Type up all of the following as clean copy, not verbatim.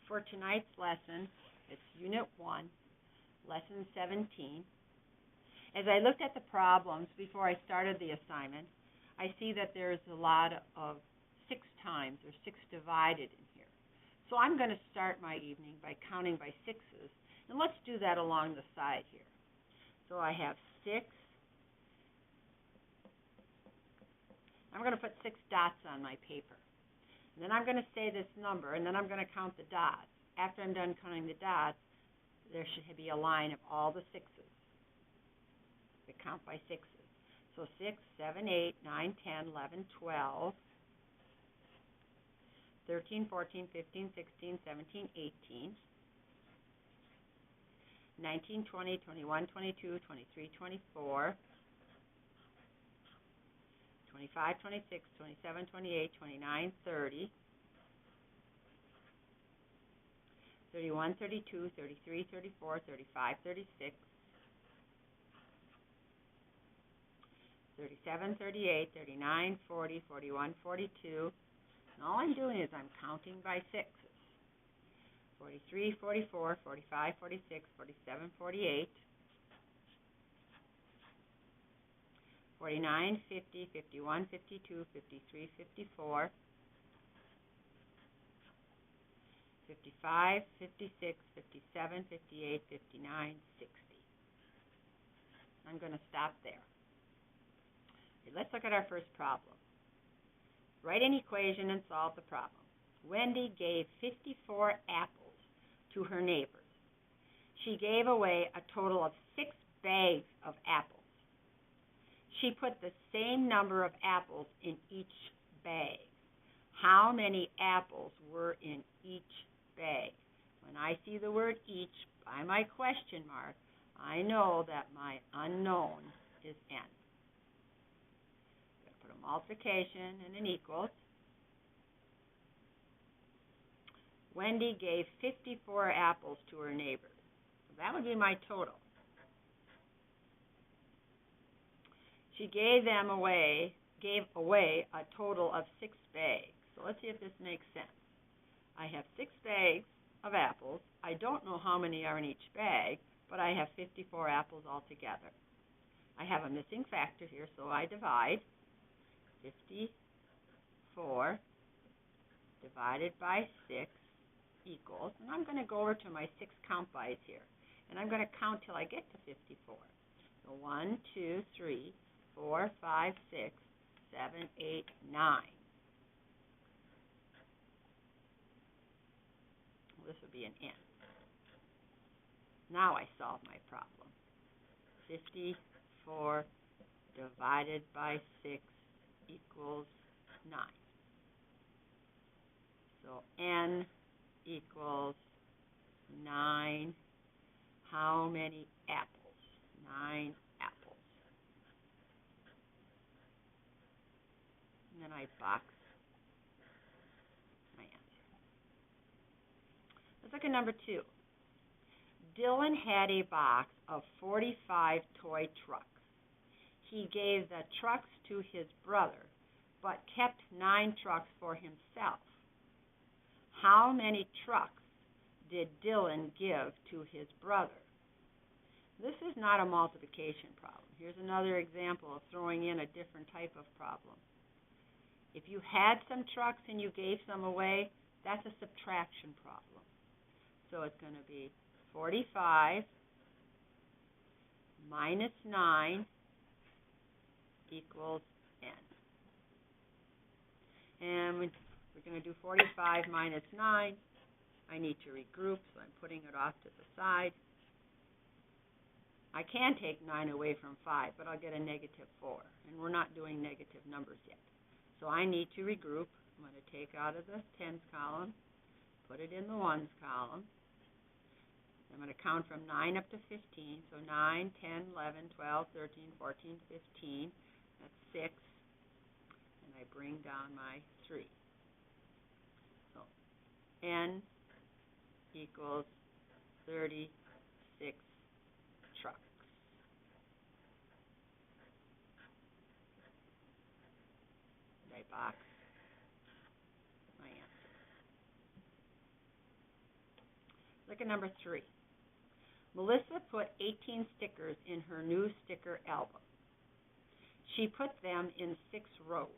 For tonight's lesson, it's Unit 1, Lesson 17. As I looked at the problems before I started the assignment, I see that there's a lot of 6 times or 6 divided in here. So I'm going to start my evening by counting by 6s, and let's do that along the side here. So I have 6. I'm going to put 6 dots on my paper. And then I'm going to say this number, and then I'm going to count the dots. After I'm done counting the dots, there should be a line of all the 6s. We count by 6s. So 6, 7, 8, 9, 10, 11, 12, 13, 14, 15, 16, 17, 18, 19, 20, 21, 22, 23, 24, 25, 26, 27, 28, 29, 30, 31, 32, 33, 34, 35, 36, 37, 38, 39, 40, 41, 42. And all I'm doing is I'm counting by 6s. 43, 44, 45, 46, 47, 48, 49, 50, 51, 52, 53, 54, 55, 56, 57, 58, 59, 60. I'm going to stop there. Okay, let's look at our first problem. Write an equation and solve the problem. Wendy gave 54 apples to her neighbors. She gave away a total of 6 bags of apples. She put the same number of apples in each bag. How many apples were in each bag? When I see the word each by my question mark, I know that my unknown is n. I'm going to put a multiplication and an equals. Wendy gave 54 apples to her neighbors. So that would be my total. She gave away a total of 6 bags. So let's see if this makes sense. I have 6 bags of apples. I don't know how many are in each bag, but I have 54 apples altogether. I have a missing factor here, so I divide. 54 divided by 6 equals, and I'm going to go over to my 6 count bys here, and I'm going to count till I get to 54. So 1, 2, 3, 4, 5, 6, 7, 8, 9. Well, this would be an n. Now I solve my problem. 54 divided by 6 equals 9. So n equals 9. How many apples? 9 apples. And then I box my answer. Let's look at number 2. Dylan had a box of 45 toy trucks. He gave the trucks to his brother, but kept 9 trucks for himself. How many trucks did Dylan give to his brother? This is not a multiplication problem. Here's another example of throwing in a different type of problem. If you had some trucks and you gave some away, that's a subtraction problem. So it's going to be 45 minus 9 equals n. And we're going to do 45 minus 9. I need to regroup, so I'm putting it off to the side. I can take 9 away from 5, but I'll get a negative 4. And we're not doing negative numbers yet. So I need to regroup. I'm going to take out of the tens column, put it in the ones column. I'm going to count from 9 up to 15. So 9, 10, 11, 12, 13, 14, 15. That's 6. And I bring down my 3. So n equals 36 trucks. And I box my answer. look at number 3. Melissa put 18 stickers in her new sticker album. She put them in 6 rows.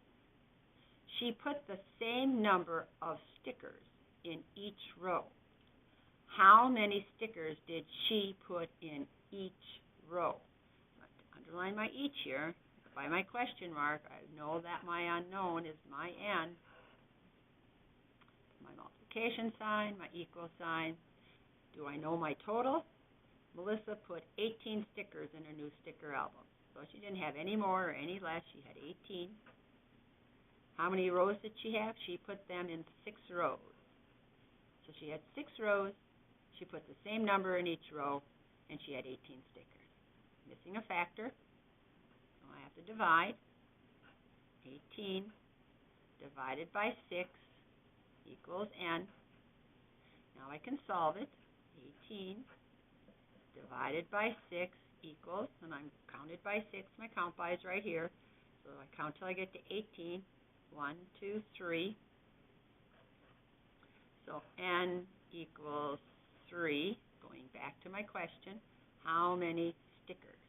She put the same number of stickers in each row. How many stickers did she put in each row? I have to underline my each here. By my question mark, I know that my unknown is my n. My multiplication sign, my equal sign. Do I know my total? Melissa put 18 stickers in her new sticker album. So she didn't have any more or any less. She had 18. How many rows did she have? She put them in 6 rows. So she had 6 rows. She put the same number in each row, and she had 18 stickers. Missing a factor. So I have to divide. 18 divided by 6 equals n. Now I can solve it. 18 divided by 6 equals, and I'm counted by 6. My count by is right here. So I count till I get to 18. 1, 2, 3. So n equals 3. Going back to my question, how many stickers?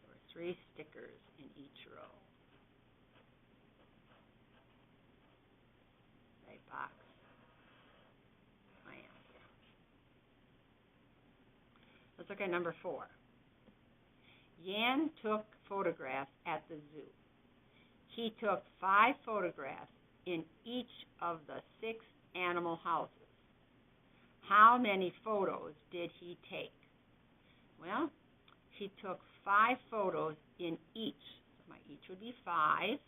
There were 3 stickers in each row. Right box. My answer. Let's look at number 4. Yan took photographs at the zoo. He took 5 photographs in each of the 6 animal houses. How many photos did he take? Well, he took 5 photos in each. So my each would be 5.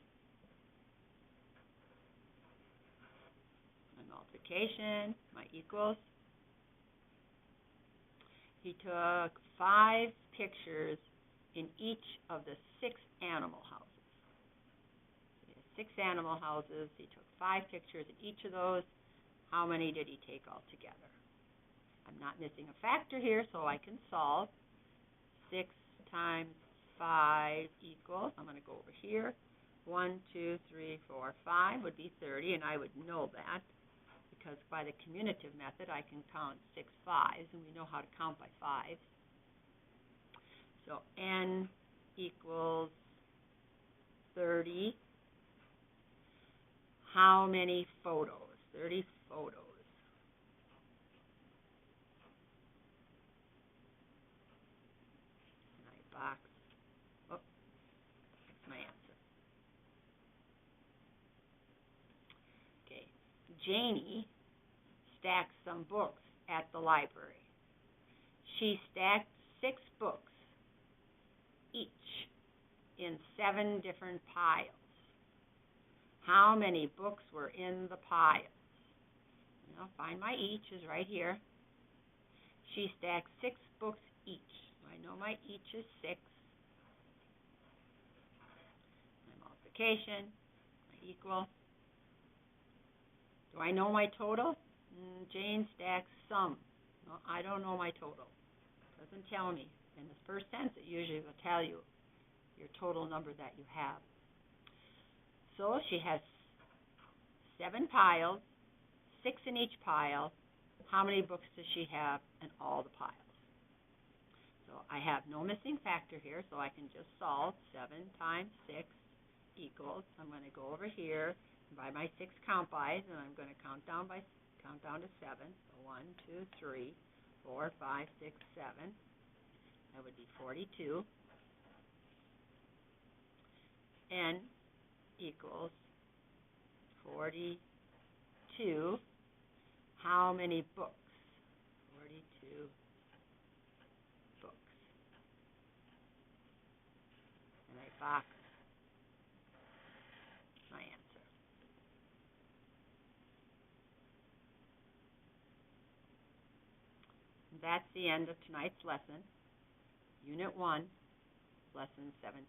My multiplication, my equals. He took 5 pictures in each of the 6 animal houses. 6 animal houses. He took 5 pictures in each of those. How many did he take altogether? I'm not missing a factor here, so I can solve. 6 times 5 equals, I'm going to go over here. 1, 2, 3, 4, 5 would be 30, and I would know that because by the commutative method I can count 6 5s, and we know how to count by 5s. So n equals 30. How many photos? 30 photos. Right box. Oh, that's my answer. Okay. Janie stacked some books at the library. She stacked 6 books, each in 7 different piles. How many books were in the piles? Well, find my each is right here. She stacked 6 books each. So I know my each is 6. My multiplication, my equal. Do I know my total? Jane stacks some. No, I don't know my total. It doesn't tell me. In the first sentence, it usually will tell you your total number that you have. So she has 7 piles, 6 in each pile. How many books does she have in all the piles? So I have no missing factor here, so I can just solve. 7 times 6 equals, I'm going to go over here by my 6 count bys, and I'm going to count down to 7. So 1, 2, 3, 4, 5, 6, 7. That would be 42. N equals 42. How many books? 42 books. And I box my answer. That's the end of tonight's lesson, Unit 1, Lesson 17.